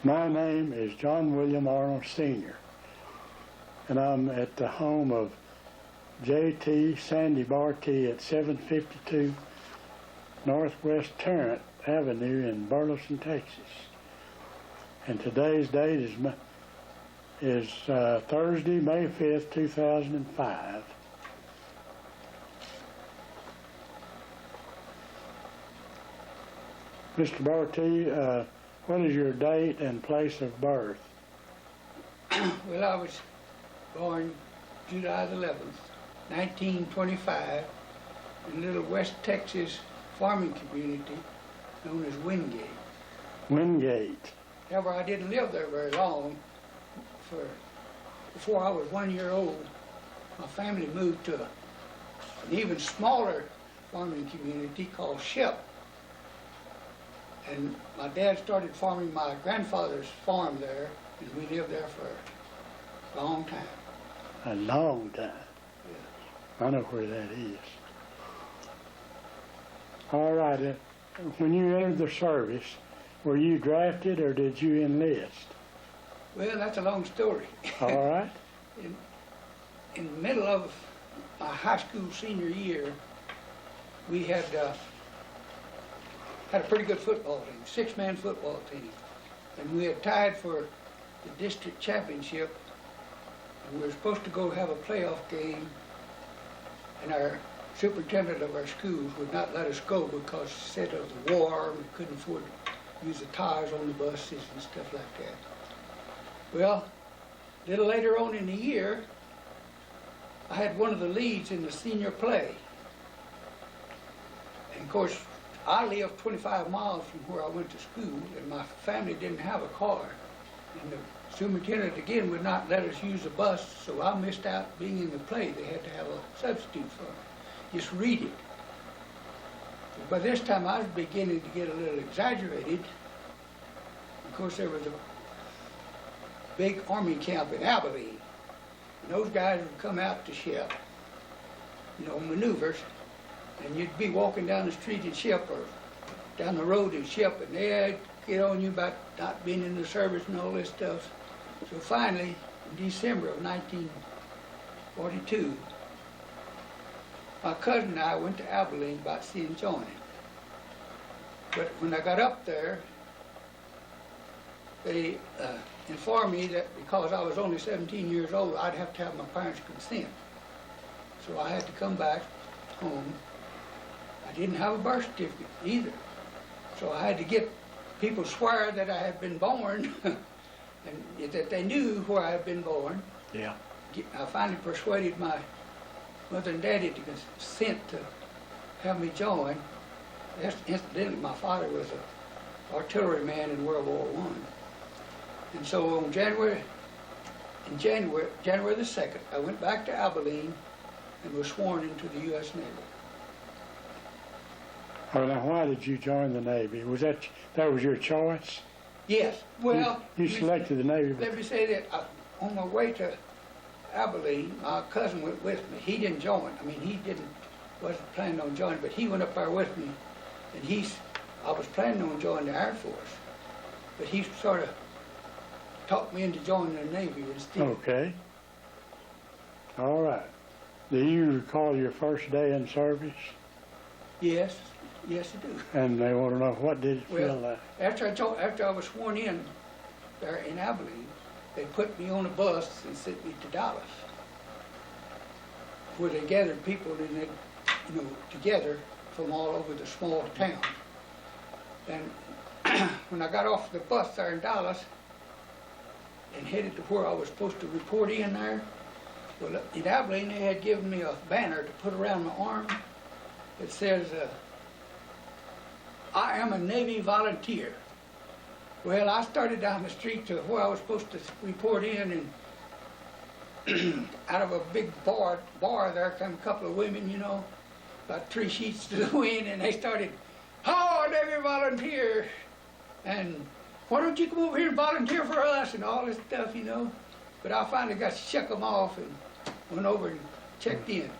My name is John William Arnold Sr., and I'm at the home of J.T. Sandy Bartee at 752 Northwest Tarrant Avenue in Burleson, Texas. And today's date is Thursday, May 5th, 2005. Mr. Bartee, what is your date and place of birth? Well, I was born July the 11th, 1925, in a little West Texas farming community known as Wingate. Wingate. However, I didn't live there very long. Before I was 1 year old, my family moved to an even smaller farming community called Shep. And my dad started farming my grandfather's farm there, and we lived there for a long time. A long time. Yeah. I know where that is. All right. When you entered the service, were you drafted or did you enlist? Well, that's a long story. All right. In the middle of my high school senior year, we had a pretty good football team, six-man football team. And we had tied for the district championship. And we were supposed to go have a playoff game. And our superintendent of our schools would not let us go because he said it was a war and we couldn't afford to use the tires on the buses and stuff like that. Well, a little later on in the year, I had one of the leads in the senior play. And of course, I lived 25 miles from where I went to school, and my family didn't have a car. And the superintendent, again, would not let us use a bus, so I missed out being in the play. They had to have a substitute for me. Just read it. But by this time, I was beginning to get a little exaggerated. Of course, there was a big army camp in Abilene, and those guys would come out to Shep, you know, maneuvers. And you'd be walking down the street in Shep or down the road in Shep, and they'd get on you about not being in the service and all this stuff. So finally, in December of 1942, my cousin and I went to Abilene about seeing Johnny. But when I got up there, they informed me that because I was only 17 years old, I'd have to have my parents' consent. So I had to come back home. I didn't have a birth certificate either. So I had to get people swear that I had been born and that they knew where I had been born. Yeah. I finally persuaded my mother and daddy to consent to have me join. Incidentally, my father was an artilleryman in World War I. And so on January the 2nd, I went back to Abilene and was sworn into the U.S. Navy. Oh, now why did you join the Navy? Was that was your choice? Yes. Well, you selected the Navy. Let me say that on my way to Abilene, my cousin went with me. He didn't join. I mean, wasn't planning on joining, but he went up there with me, and I was planning on joining the Air Force, but he sort of talked me into joining the Navy instead. Okay. All right. Do you recall your first day in service? Yes. Yes, I do. And they want to know, what did it feel like? After I was sworn in there in Abilene, they put me on a bus and sent me to Dallas, where they gathered people and they, you know, together from all over the small town. And when I got off the bus there in Dallas and headed to where I was supposed to report in there, well, in Abilene they had given me a banner to put around my arm. It says, I am a Navy volunteer. Well, I started down the street to where I was supposed to report in, and out of a big bar there came a couple of women, you know, about 3 sheets to the wind, and they started, "Oh, Navy volunteer!" And why don't you come over here and volunteer for us, and all this stuff, you know. But I finally got to check them off and went over and checked in.